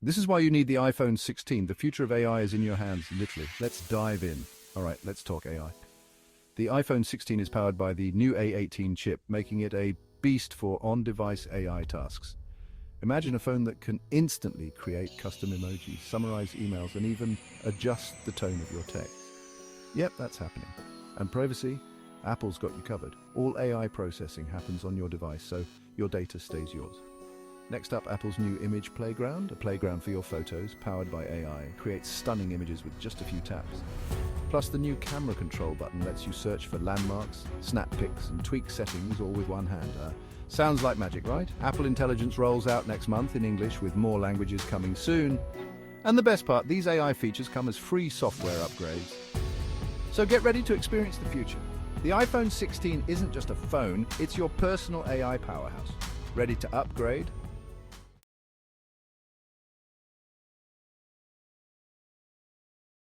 This is why you need the iPhone 16. The future of AI is in your hands, literally. Let's dive in. All right, let's talk AI. The iPhone 16 is powered by the new A18 chip, making it a beast for on-device AI tasks. Imagine a phone that can instantly create custom emojis, summarize emails, and even adjust the tone of your text. Yep, that's happening. And privacy? Apple's got you covered. All AI processing happens on your device, so your data stays yours. Next up, Apple's new Image Playground, a playground for your photos, powered by AI, creates stunning images with just a few taps. Plus, the new camera control button lets you search for landmarks, snap pics, and tweak settings all with one hand. Sounds like magic, right? Apple Intelligence rolls out next month in English, with more languages coming soon. And the best part, these AI features come as free software upgrades. So get ready to experience the future. The iPhone 16 isn't just a phone, it's your personal AI powerhouse. Ready to upgrade?